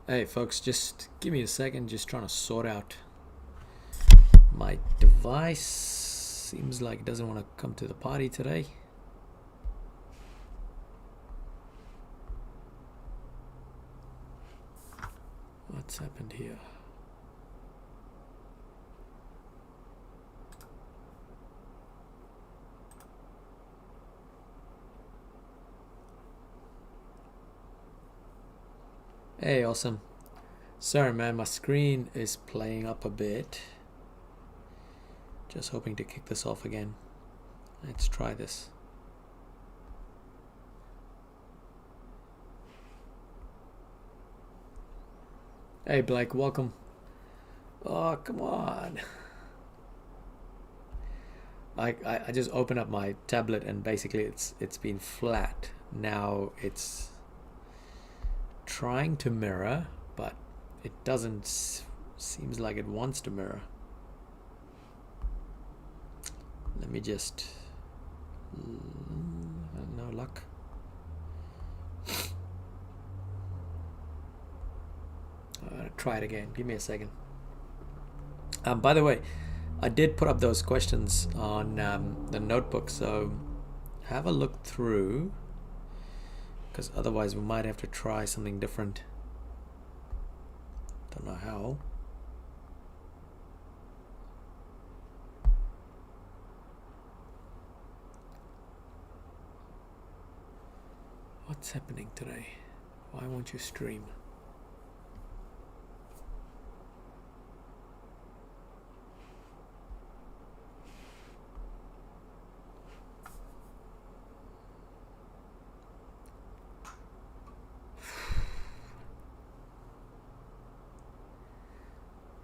Hey folks, just give me a second, just trying to sort out my device. Seems like it doesn't want to come to the party today. What's happened here? Hey, awesome. Sorry man, my screen is playing up a bit. Just hoping to kick this off again. Let's try this. Hey Blake, welcome. Oh, come on. I just opened up my tablet and basically it's been flat. Now it's trying to mirror, but it doesn't seems like it wants to mirror. Let me just no luck. Try it again. Give me a second. By the way, I did put up those questions on the notebook, so have a look through, because otherwise we might have to try something different. Don't know how. What's happening today? Why won't you stream?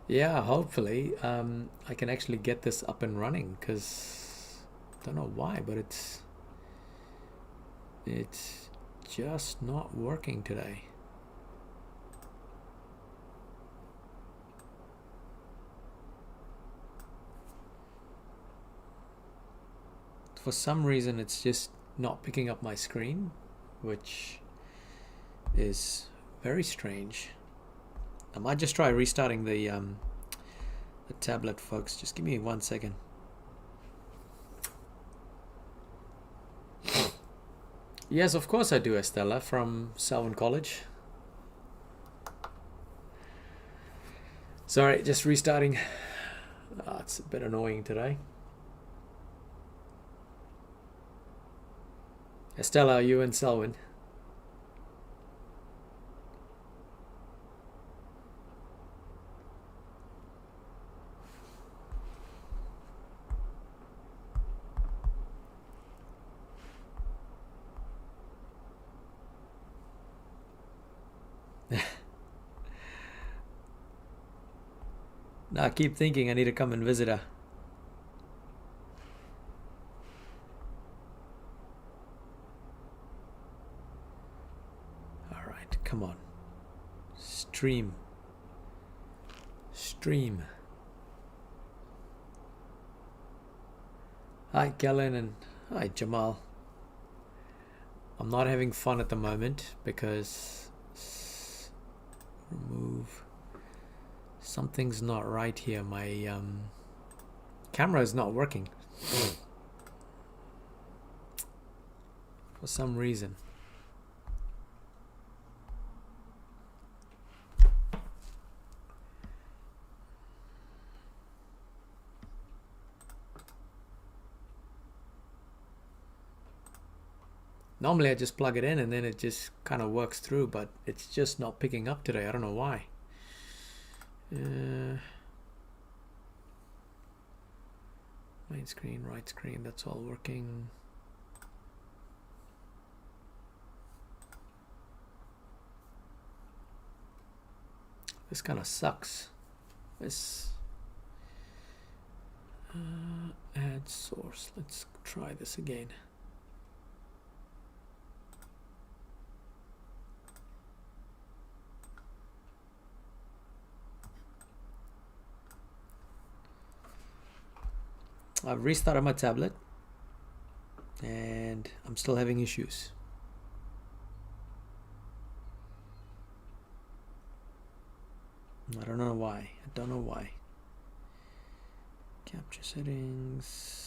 Yeah, hopefully I can actually get this up and running, because I don't know why, but it's just not working today. For some reason it's just not picking up my screen, which is very strange. I might just try restarting the tablet, folks. Just give me 1 second. Yes, of course I do, Estella from Selwyn College. Sorry, just restarting. It's a bit annoying today. Estella, are you in Selwyn? No, I keep thinking I need to come and visit her. All right, come on. Stream. Hi, Kellen, and hi, Jamal. I'm not having fun at the moment because remove. Something's not right here. My camera is not working for some reason. Normally I just plug it in and then it just kind of works through, but it's just not picking up today. I don't know why. Main screen, right screen, that's all working. This kind of sucks. This add source. Let's try this again. I've restarted my tablet and I'm still having issues. I don't know why. I don't know why. Capture settings.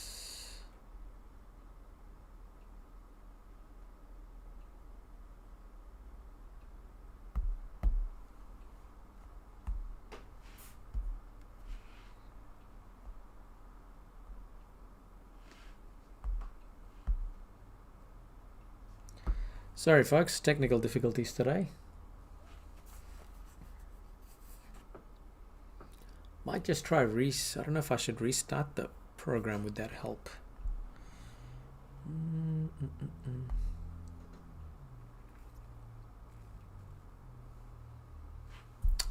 Sorry folks, technical difficulties today. Might just try I don't know if I should restart the program. Would that help?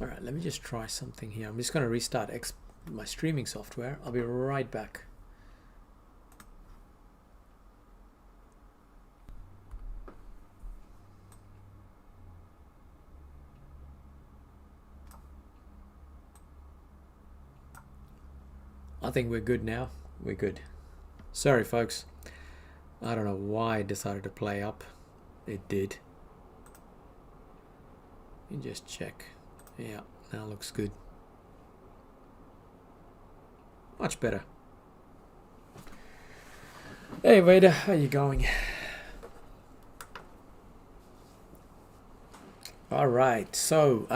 All right, let me just try something here. I'm just going to restart my streaming software. I'll be right back. I think we're good now. We're good. Sorry, folks. I don't know why it decided to play up. It did. Let me just check. Yeah, now looks good. Much better. Hey, Vader, how you going? All right, so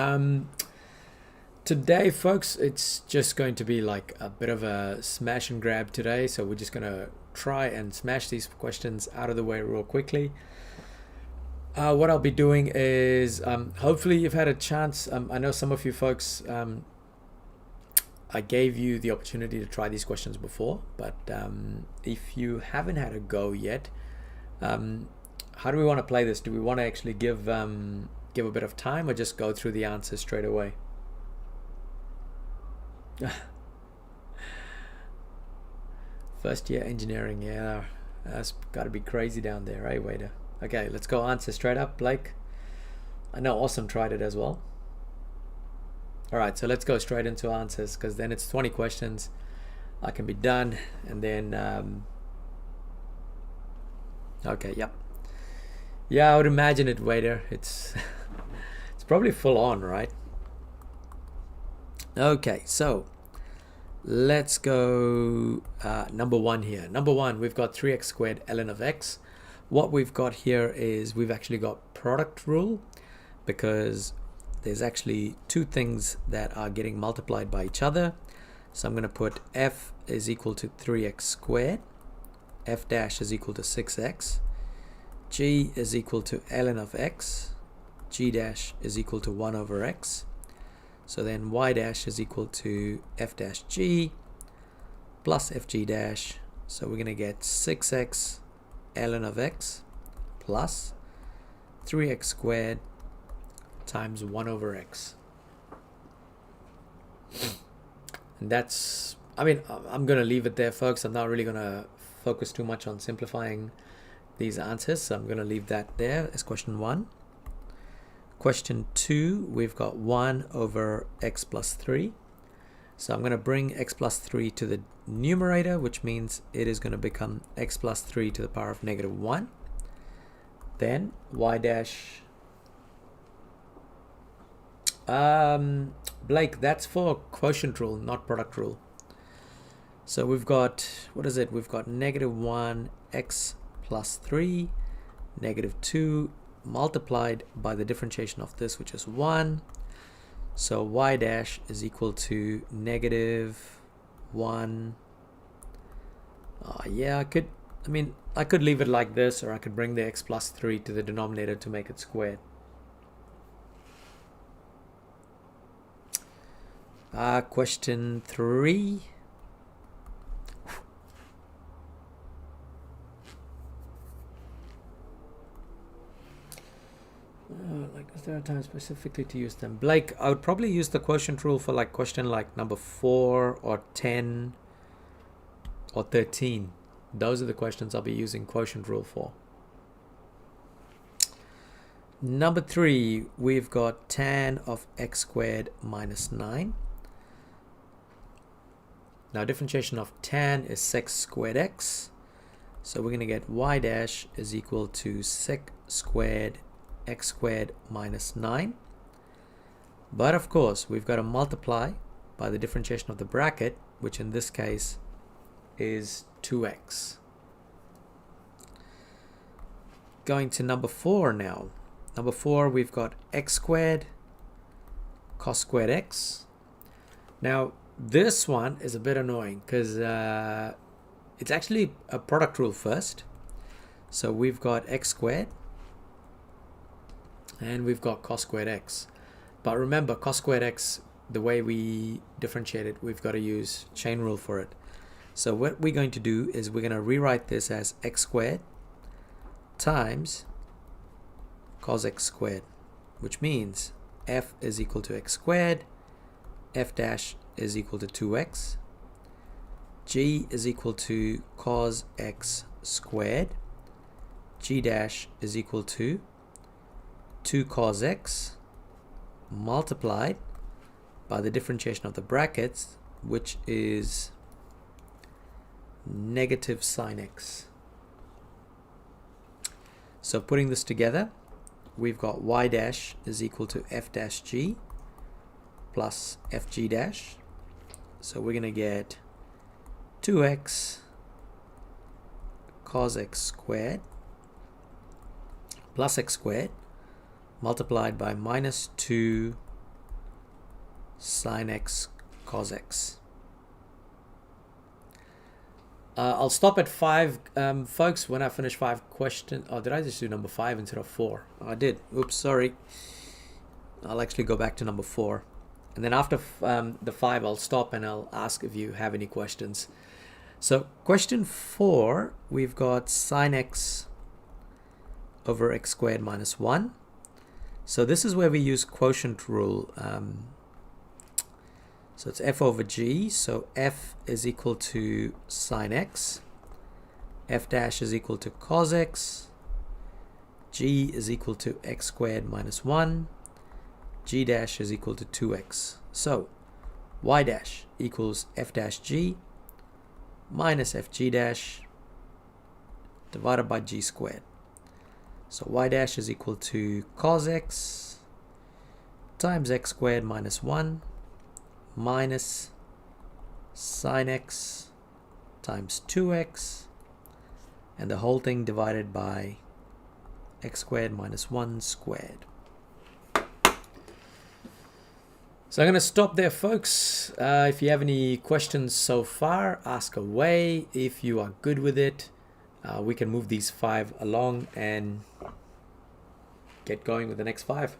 today, folks, it's just going to be like a bit of a smash and grab today. So we're just going to try and smash these questions out of the way real quickly. What I'll be doing is, hopefully you've had a chance. I know some of you folks, I gave you the opportunity to try these questions before, but if you haven't had a go yet, how do we want to play this? Do we want to actually give a bit of time, or just go through the answers straight away? First year engineering, yeah, that's got to be crazy down there, right, Waiter? Okay, let's go answer straight up, Blake. I know Awesome tried it as well. All right, so let's go straight into answers, because then it's 20 questions. I can be done, and then okay, yep. Yeah, I would imagine it, Waiter. It's it's probably full on, right? Okay, so let's go number one here. Number one, we've got 3x squared ln of x. What we've got here is we've actually got product rule, because there's actually two things that are getting multiplied by each other. So I'm going to put f is equal to 3x squared, f dash is equal to 6x, g is equal to ln of x, g dash is equal to 1 over x. So then y dash is equal to f dash g plus fg dash. So we're going to get 6x ln of x plus 3x squared times 1 over x. And that's, I mean, I'm going to leave it there, folks. I'm not really going to focus too much on simplifying these answers, so I'm going to leave that there as question one. Question two, we've got 1 over x plus 3. So I'm going to bring x plus 3 to the numerator, which means it is going to become x plus 3 to the power of negative 1. Then y dash. Blake, that's for quotient rule, not product rule. So we've got, what is it? We've got negative 1 x plus 3, negative 2 multiplied by the differentiation of this, which is 1. So y dash is equal to negative 1. Yeah, I could leave it like this, or I could bring the x plus 3 to the denominator to make it squared. Question 3. Like, is there a time specifically to use them? Blake, I would probably use the quotient rule for like question like number 4 or 10 or 13. Those are the questions I'll be using quotient rule for. Number 3, we've got tan of x squared minus 9. Now differentiation of tan is sec squared x. So we're going to get y dash is equal to sec squared x squared minus 9. But of course, we've got to multiply by the differentiation of the bracket, which in this case is 2x. Going to number 4 now. Number 4, we've got x squared cos squared x. Now, this one is a bit annoying because it's actually a product rule first. So we've got x squared and we've got cos squared x. But remember, cos squared x, the way we differentiate it, we've got to use chain rule for it. So what we're going to do is we're going to rewrite this as x squared times cos x squared, which means f is equal to x squared, f dash is equal to 2x, g is equal to cos x squared, g dash is equal to 2 cos x multiplied by the differentiation of the brackets, which is negative sine x. So putting this together, we've got y dash is equal to f dash g plus fg dash. So we're going to get 2x cos x squared plus x squared multiplied by minus 2 sine x cos x. I'll stop at 5, folks, when I finish 5 questions. Oh, did I just do number 5 instead of 4? I did. Oops, sorry. I'll actually go back to number 4. And then after the 5, I'll stop and I'll ask if you have any questions. So question 4, we've got sine x over x squared minus 1. So this is where we use quotient rule. So it's f over g, so f is equal to sine x, f dash is equal to cos x, g is equal to x squared minus 1, g dash is equal to 2x. So y dash equals f dash g minus fg dash divided by g squared. So y dash is equal to cos x times x squared minus 1 minus sine x times 2x, and the whole thing divided by x squared minus 1 squared. So I'm going to stop there, folks. If you have any questions so far, ask away. If you are good with it, we can move these 5 along and get going with the next 5.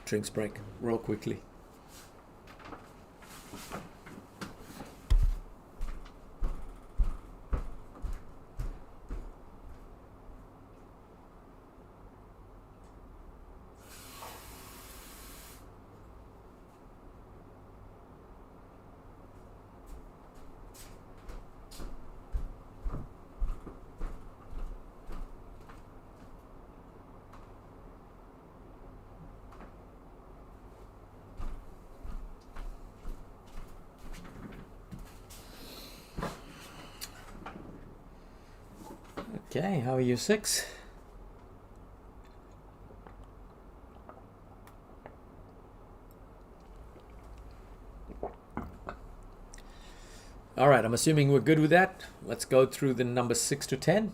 Drinks break real quickly. Okay, how are you, 6? All right, I'm assuming we're good with that. Let's go through the numbers 6 to 10.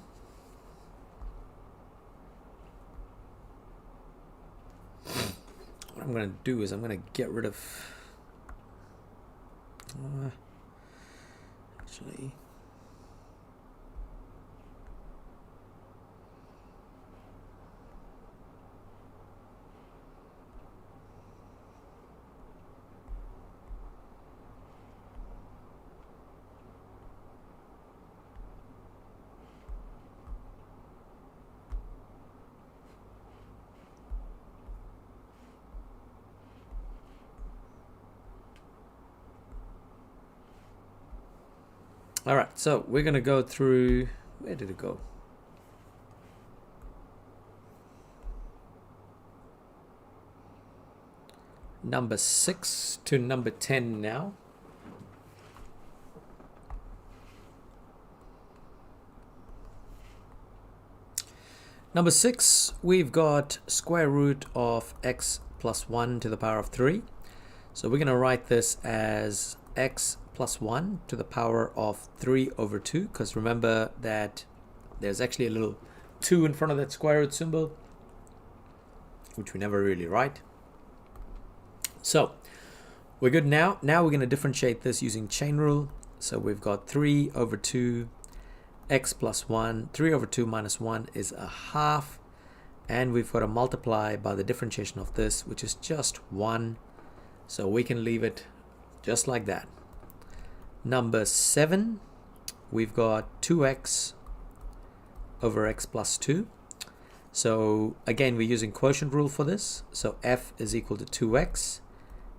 What I'm going to do is I'm going to get rid of... actually... All right, so we're going to go through, where did it go? Number 6 to number 10 now. Number 6, we've got square root of x plus 1 to the power of 3. So we're going to write this as x plus 1 to the power of 3 over 2, because remember that there's actually a little 2 in front of that square root symbol, which we never really write. So we're good now. Now we're going to differentiate this using chain rule. So we've got 3 over 2 x plus 1. 3 over 2 minus 1 is a half. And we've got to multiply by the differentiation of this, which is just 1. So we can leave it just like that. Number 7, we've got 2x over x plus 2. So again, we're using quotient rule for this. So f is equal to 2x,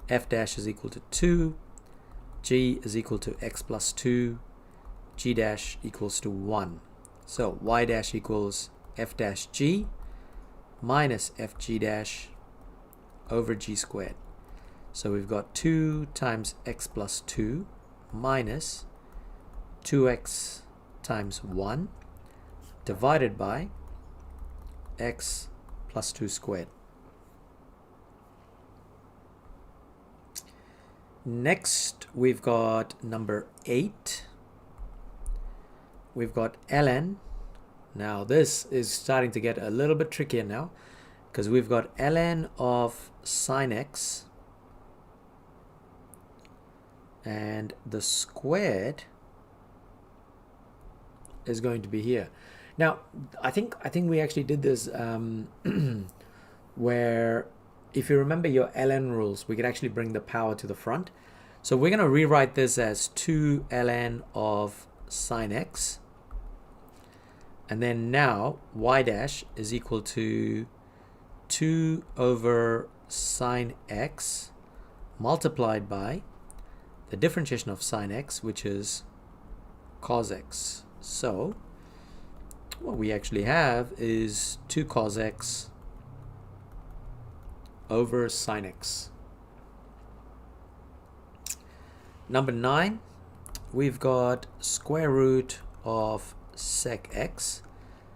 f dash is equal to 2, g is equal to x plus 2, g dash equals to 1. So y dash equals f dash g minus f g dash over g squared. So we've got 2 times x plus 2 minus 2x times 1 divided by x plus 2 squared. Next, we've got number 8. We've got ln. Now this is starting to get a little bit trickier now, because we've got ln of sine x and the squared is going to be here. Now I think we actually did this where, if you remember your ln rules, we could actually bring the power to the front. So we're going to rewrite this as 2 ln of sine x, and then now y dash is equal to 2 over sine x multiplied by the differentiation of sine x, which is cos x. So what we actually have is 2 cos x over sine x. Number 9, we've got square root of sec x.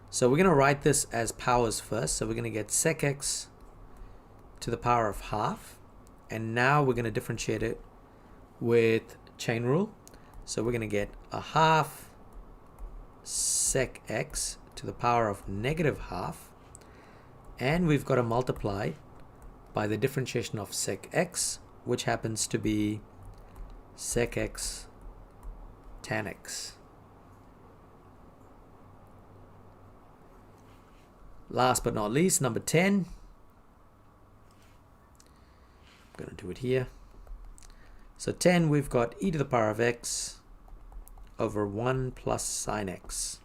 So we're going to write this as powers first. So we're going to get sec x to the power of half. And now we're going to differentiate it with chain rule. So we're going to get a half sec x to the power of negative half. And we've got to multiply by the differentiation of sec x, which happens to be sec x tan x. Last but not least, number 10. I'm going to do it here. So 10, we've got e to the power of x over 1 plus sine x.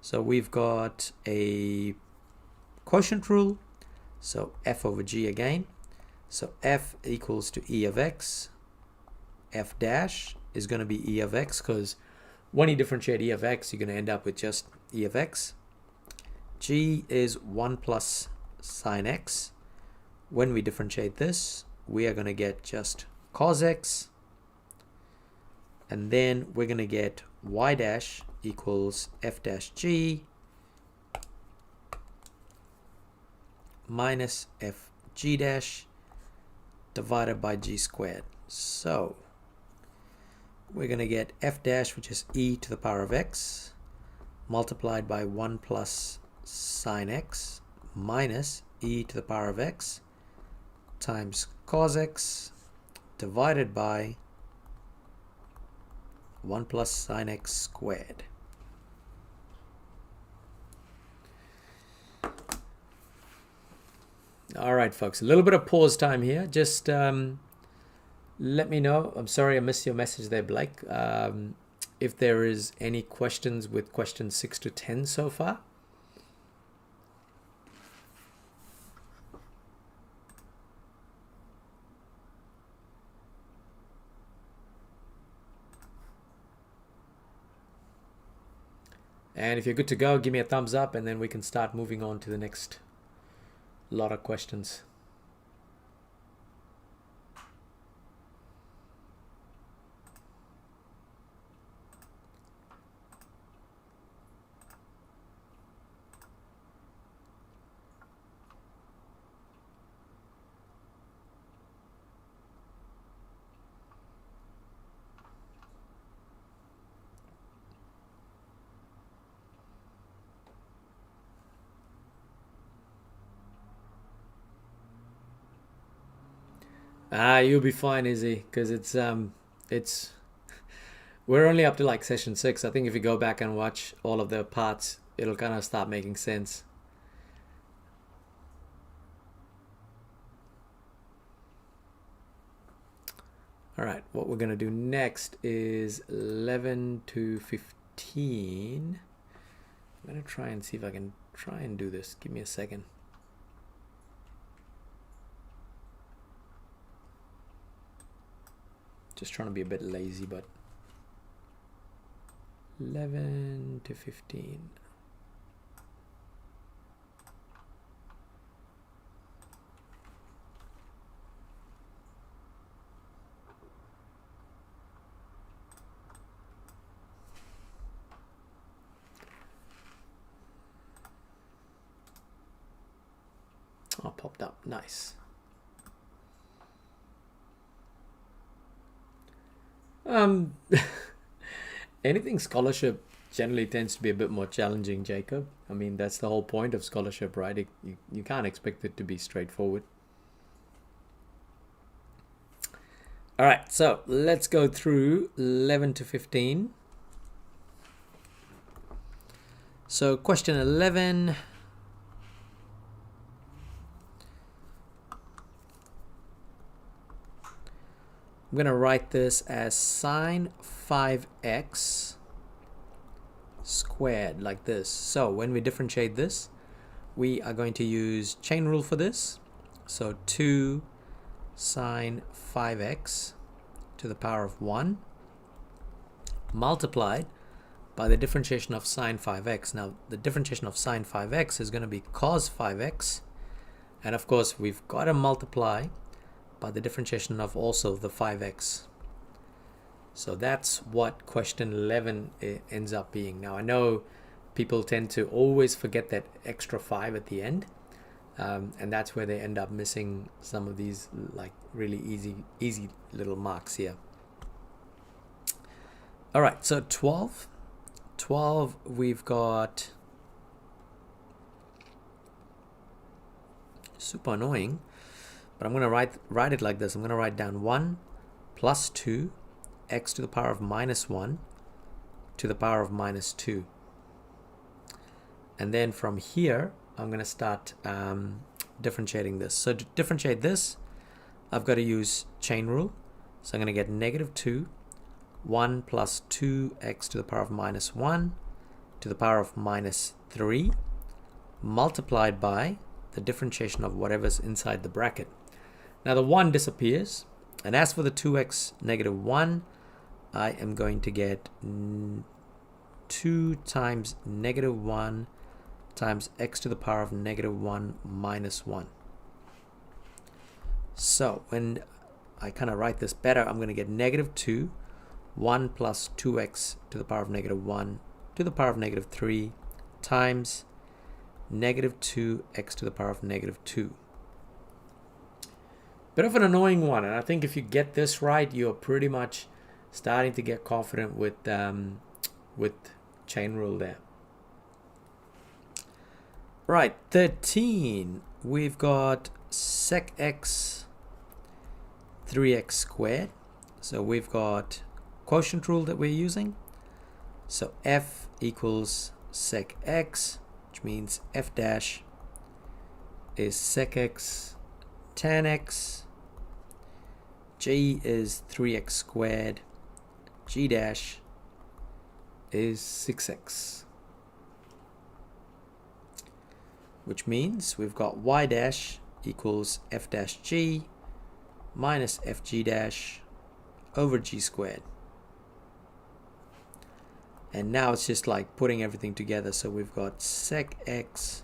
So we've got a quotient rule. So f over g again. So f equals to e of x. F dash is going to be e of x, because when you differentiate e of x, you're going to end up with just e of x. G is 1 plus sine x. When we differentiate this, we are going to get just cos x. And then we're going to get y dash equals f dash g minus f g dash divided by g squared. So we're going to get f dash, which is e to the power of x, multiplied by 1 plus sine x minus e to the power of x times cos x divided by 1 plus sine x squared. All right, folks, a little bit of pause time here. Just let me know. I'm sorry I missed your message there, Blake. If there is any questions with questions 6 to 10 so far. And if you're good to go, give me a thumbs up, and then we can start moving on to the next lot of questions. You'll be fine, Izzy, because it's we're only up to like session 6. I think if you go back and watch all of the parts, it'll kind of start making sense. All right, what we're going to do next is 11 to 15. I'm going to try and see if I can try and do this. Give me a second. Just trying to be a bit lazy, but 11 to 15. Oh, popped up. Nice. Anything scholarship generally tends to be a bit more challenging, Jacob. I mean, that's the whole point of scholarship, right? You can't expect it to be straightforward. All right, so let's go through 11 to 15. So question 11. I'm going to write this as sine 5x squared, like this. So when we differentiate this, we are going to use chain rule for this. So 2 sine 5x to the power of 1 multiplied by the differentiation of sine 5x. Now the differentiation of sine 5x is going to be cos 5x, and of course we've got to multiply by the differentiation of also the 5x. So that's what question 11 ends up being. Now I know people tend to always forget that extra 5 at the end, and that's where they end up missing some of these like really easy little marks here. All right, so 12 we've got, super annoying, but I'm going to write it like this. I'm going to write down 1 plus 2 x to the power of minus 1 to the power of minus 2. And then from here, I'm going to start differentiating this. So to differentiate this, I've got to use chain rule. So I'm going to get negative 2, 1 plus 2x to the power of minus 1 to the power of minus 3 multiplied by the differentiation of whatever's inside the bracket. Now the 1 disappears, and as for the 2x negative 1, I am going to get 2 times negative 1 times x to the power of negative 1 minus 1. So when I kind of write this better, I'm going to get negative 2, 1 plus 2x to the power of negative 1 to the power of negative 3 times negative 2x to the power of negative 2. Bit of an annoying one, and I think if you get this right, you're pretty much starting to get confident with chain rule there. Right, 13. We've got sec x 3x squared. So we've got quotient rule that we're using. So f equals sec x, which means f dash is sec x tan x. G is 3x squared. G dash is 6x. Which means we've got y dash equals f dash g minus f g dash over g squared. And now it's just like putting everything together. So we've got sec x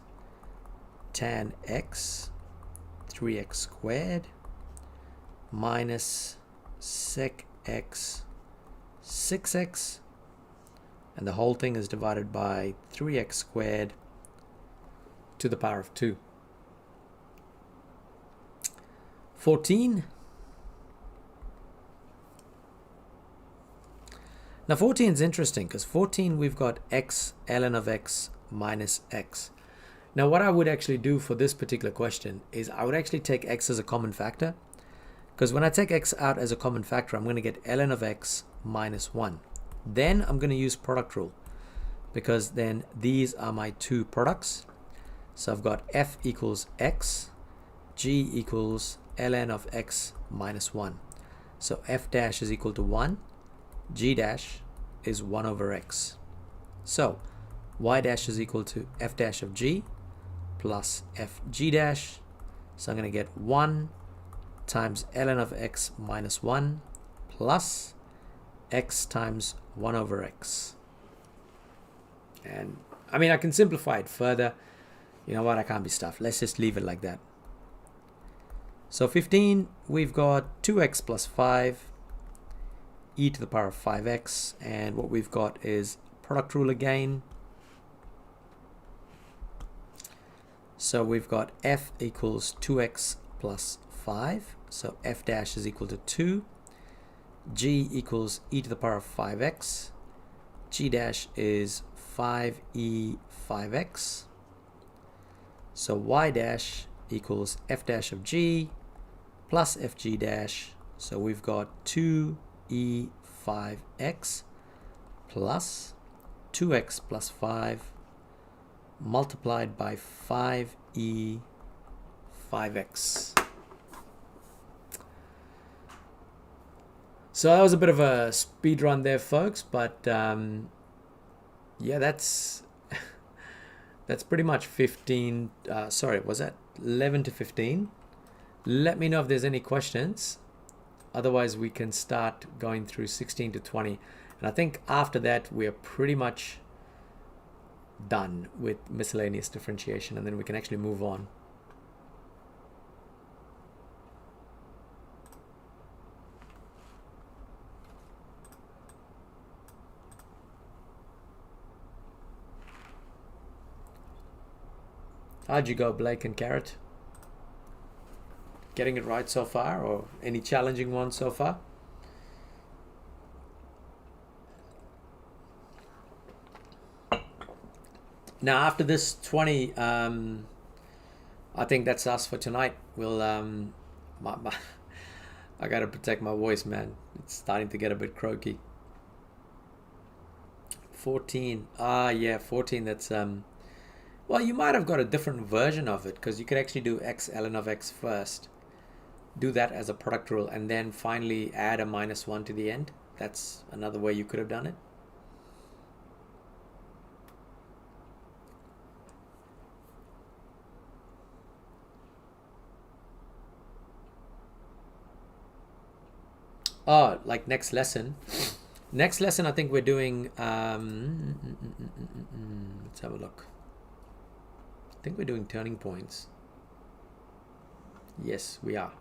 tan x 3x squared minus sec x 6x, and the whole thing is divided by 3x squared to the power of 2. 14. Now 14 is interesting because 14 we've got x ln of x minus x. Now what I would actually do for this particular question is I would actually take x as a common factor, Because when I take x out as a common factor, I'm going to get ln of x minus 1. Then I'm going to use product rule, because then these are my two products. So I've got f equals x, g equals ln of x minus 1. So f dash is equal to 1, g dash is 1 over x. So y dash is equal to f dash of g plus f g dash. So I'm going to get 1 times ln of x minus 1 plus x times 1 over x. And I mean, I can simplify it further. You know what? I can't be stuffed. Let's just leave it like that. So 15, we've got 2x plus 5 e to the power of 5x. And what we've got is product rule again. So we've got f equals 2x plus 5. So f dash is equal to 2. G equals e to the power of 5x. G dash is 5e 5x. So y dash equals f dash of g plus fg dash. So we've got 2e 5x plus 2x plus 5 multiplied by 5e 5x. So that was a bit of a speed run there, folks, but yeah, that's pretty much 15, sorry, was that 11 to 15? Let me know if there's any questions. Otherwise, we can start going through 16 to 20. And I think after that, we are pretty much done with miscellaneous differentiation, and then we can actually move on. How'd you go, Blake and Carrot? Getting it right so far, or any challenging ones so far? Now after this 20, I think that's us for tonight. We'll I gotta protect my voice, man. It's starting to get a bit croaky. 14, yeah, 14. That's well, you might have got a different version of it, because you could actually do x ln of x first, do that as a product rule, and then finally add a minus 1 to the end. That's another way you could have done it. Oh, like next lesson. Next lesson, I think we're doing, let's have a look. I think we're doing turning points. Yes, we are.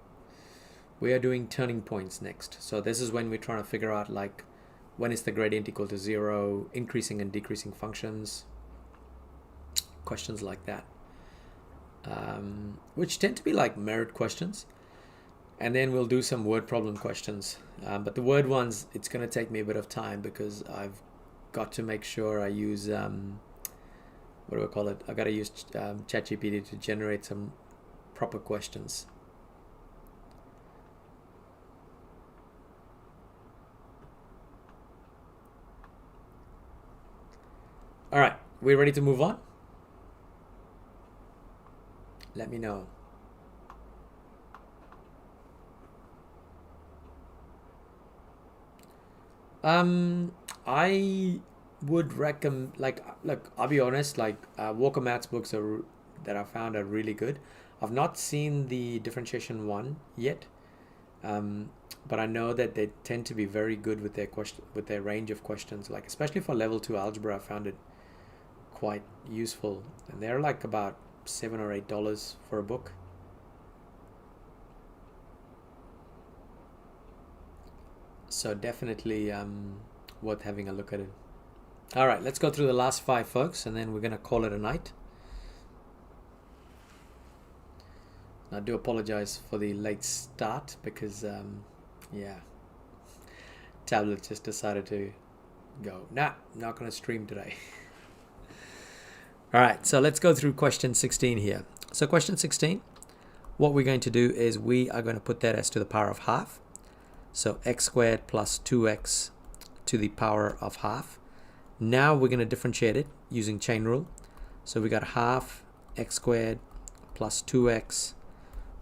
We are doing turning points next. So this is when we're trying to figure out, like, when is the gradient equal to 0, increasing and decreasing functions, questions like that, which tend to be like merit questions. And then we'll do some word problem questions. But the word ones, it's going to take me a bit of time, because I've got to make sure I use, what do I call it? I got to use ChatGPT to generate some proper questions. All right, we ready to move on? Let me know. I would recommend, like, look, I'll be honest, like, Walker Matt's books that I found are really good. I've not seen the differentiation one yet, but I know that they tend to be very good with their range of questions, like especially for level 2 algebra. I found it quite useful, and they're like about $7 or $8 for a book. So definitely worth having a look at it. All right, let's go through the last 5, folks, and then we're going to call it a night. I do apologize for the late start, because, yeah, tablet just decided to go, nah, not going to stream today. All right, so let's go through question 16 here. So question 16, what we're going to do is we are going to put that as to the power of half. So x squared plus 2x to the power of half. Now we're going to differentiate it using chain rule. So we got half x squared plus 2x.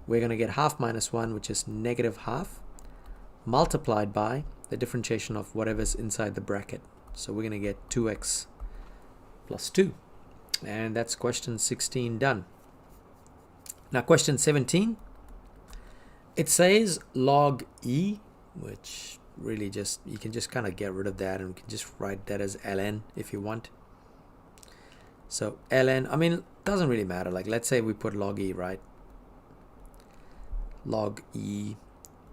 We're going to get half minus 1, which is negative half, multiplied by the differentiation of whatever's inside the bracket. So we're going to get 2x plus 2. And that's question 16 done. Now question 17. It says log e, which really just, you can just kind of get rid of that and we can just write that as ln if you want. So ln, I mean, it doesn't really matter. Like let's say we put log e, right? Log e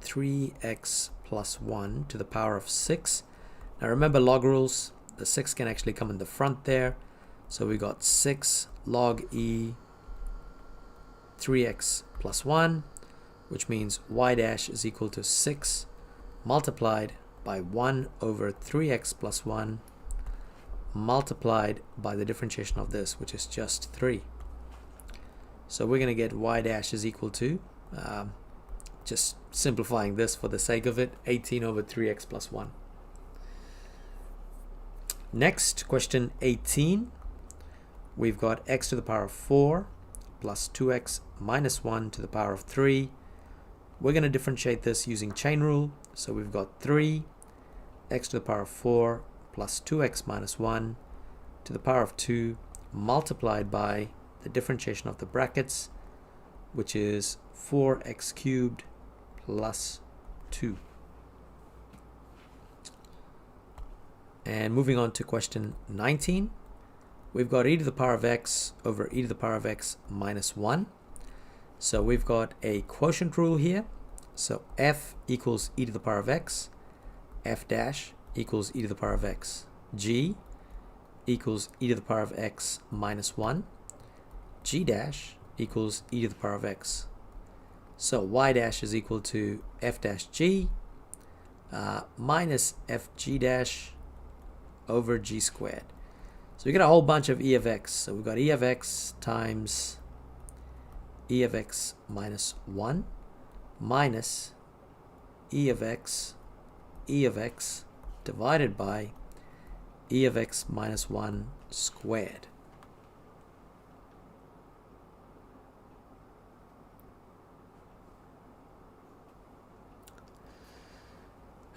3x plus 1 to the power of 6. Now remember log rules, the 6 can actually come in the front there. So we got 6 log e 3x plus 1, which means y dash is equal to 6 multiplied by 1 over 3x plus 1 multiplied by the differentiation of this, which is just 3. So we're going to get y dash is equal to, just simplifying this for the sake of it, 18 over 3x plus 1. Next, question 18. We've got x to the power of 4 plus 2x minus 1 to the power of 3. We're going to differentiate this using chain rule. So we've got 3 x to the power of 4 plus 2x minus 1 to the power of 2 multiplied by the differentiation of the brackets, which is 4x cubed plus 2. And moving on to question 19. We've got e to the power of x over e to the power of x minus 1. So we've got a quotient rule here. So f equals e to the power of x, f dash equals e to the power of x, g equals e to the power of x minus 1, g dash equals e to the power of x. So y dash is equal to f dash g minus f g dash over g squared. So we get a whole bunch of e of x. So we've got e of x times e of x minus 1 minus e of x divided by e of x minus 1 squared.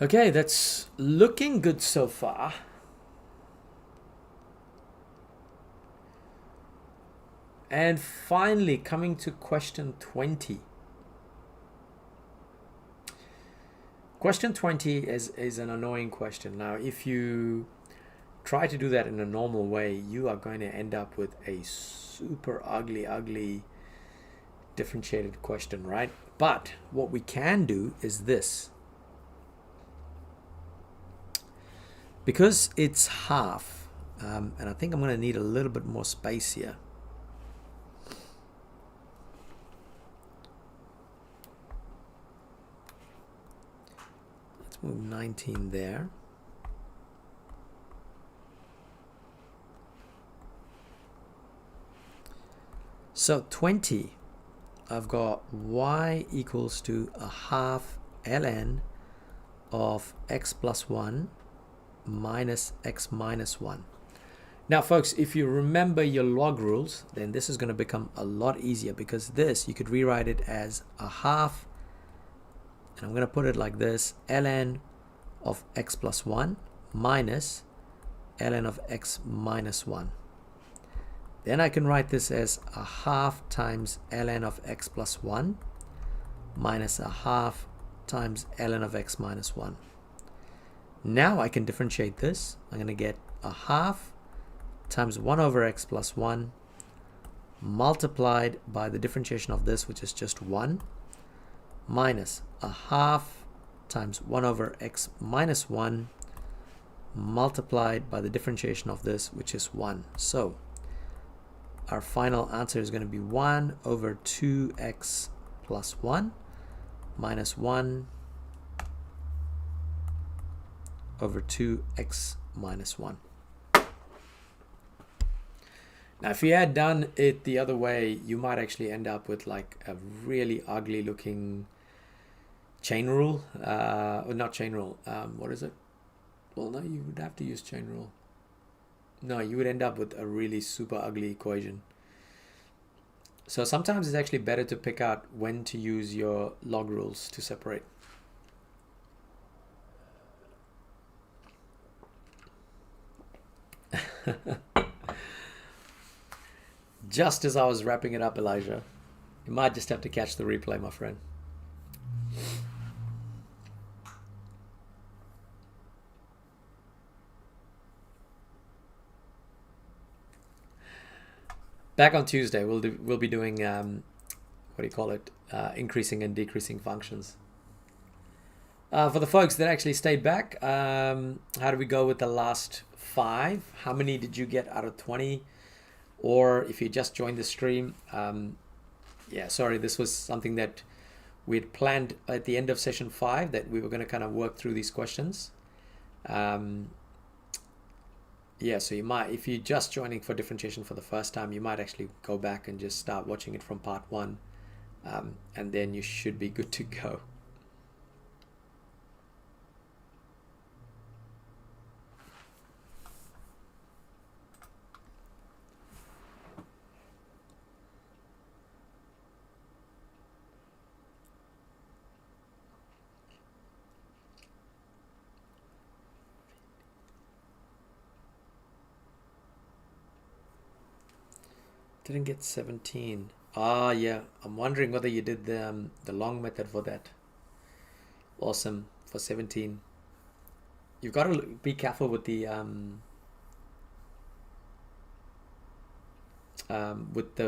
Okay, that's looking good so far. And finally, coming to question 20. Question 20 is an annoying question. Now, if you try to do that in a normal way, you are going to end up with a super ugly differentiated question, right? But what we can do is this. Because it's half, and I think I'm going to need a little bit more space here. Move 19 there. So 20, I've got y equals to a half ln of x plus 1 minus x minus 1. Now folks, if you remember your log rules, then this is going to become a lot easier, because this, you could rewrite it as a half, and I'm going to put it like this, ln of x plus 1 minus ln of x minus 1. Then I can write this as a half times ln of x plus 1 minus a half times ln of x minus 1. Now I can differentiate this. I'm going to get a half times 1 over x plus 1 multiplied by the differentiation of this, which is just 1, minus a half times 1 over x minus 1 multiplied by the differentiation of this, which is 1. So our final answer is going to be 1 over 2x plus 1 minus 1 over 2x minus 1. Now, if you had done it the other way, you might actually end up with like a really ugly looking chain rule. Or not chain rule. What is it? Well, no, you would have to use chain rule. No, you would end up with a really super ugly equation. So sometimes it's actually better to pick out when to use your log rules to separate. Just as I was wrapping it up, Elijah, you might just have to catch the replay, my friend. Back on Tuesday, we'll be doing what do you call it? Increasing and decreasing functions. For the folks that actually stayed back, how did we go with the last 5? How many did you get out of 20? Or if you just joined the stream, yeah, sorry, this was something that we had planned at the end of session 5 that we were going to kind of work through these questions. Yeah, so you might, if you're just joining for differentiation for the first time, you might actually go back and just start watching it from part 1, and then you should be good to go. Didn't get 17. Ah, yeah. I'm wondering whether you did the long method for that. Awesome. For 17. You've got to be careful with the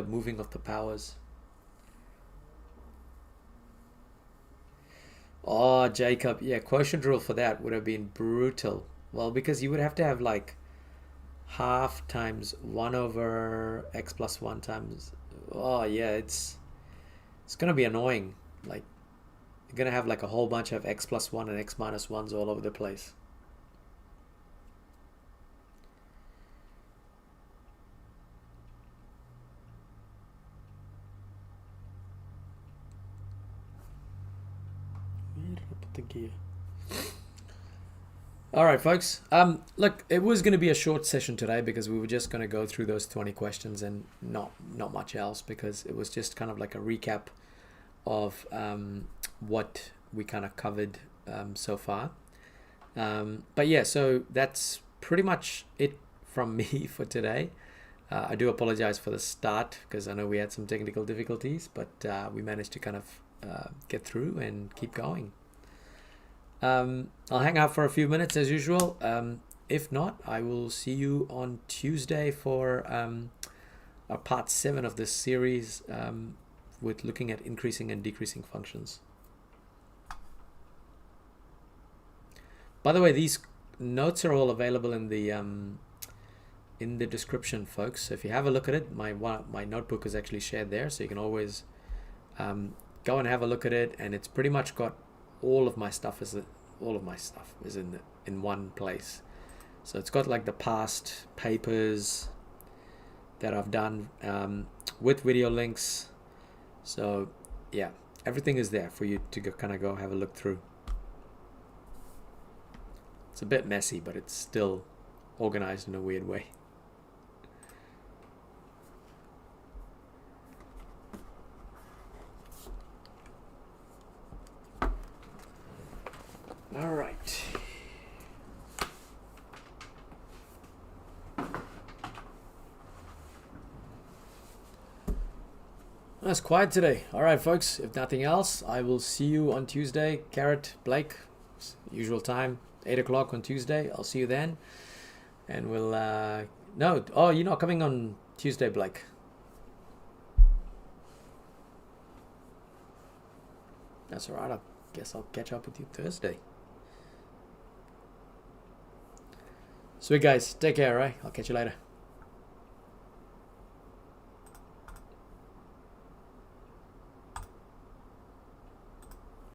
moving of the powers. Oh, Jacob. Yeah, quotient rule for that would have been brutal. Well, because you would have to have like half times 1 over x plus 1 times, oh yeah, it's gonna be annoying. Like you're gonna have like a whole bunch of x plus 1 and x minus 1s all over the place. Where did I put the gear? All right, folks. Look, it was going to be a short session today because we were just going to go through those 20 questions and not much else, because it was just kind of like a recap of what we kind of covered so far. But yeah, so that's pretty much it from me for today. I do apologize for the start because I know we had some technical difficulties, but we managed to kind of get through and keep going. I'll hang out for a few minutes as usual. If not, I will see you on Tuesday for our part 7 of this series with looking at increasing and decreasing functions. By the way, these notes are all available in the description, folks. So if you have a look at it, my notebook is actually shared there, so you can always go and have a look at it, and it's pretty much got all of my stuff is in one place. So it's got like the past papers that I've done with video links. So yeah, everything is there for you to kind of go have a look through. It's a bit messy, but it's still organized in a weird way. All right. That's quiet today. All right, folks. If nothing else, I will see you on Tuesday. Garrett, Blake, usual time, 8 o'clock on Tuesday. I'll see you then. And we'll, no. Oh, you're not coming on Tuesday, Blake. That's all right. I guess I'll catch up with you Thursday. Sweet guys, take care, right? I'll catch you later.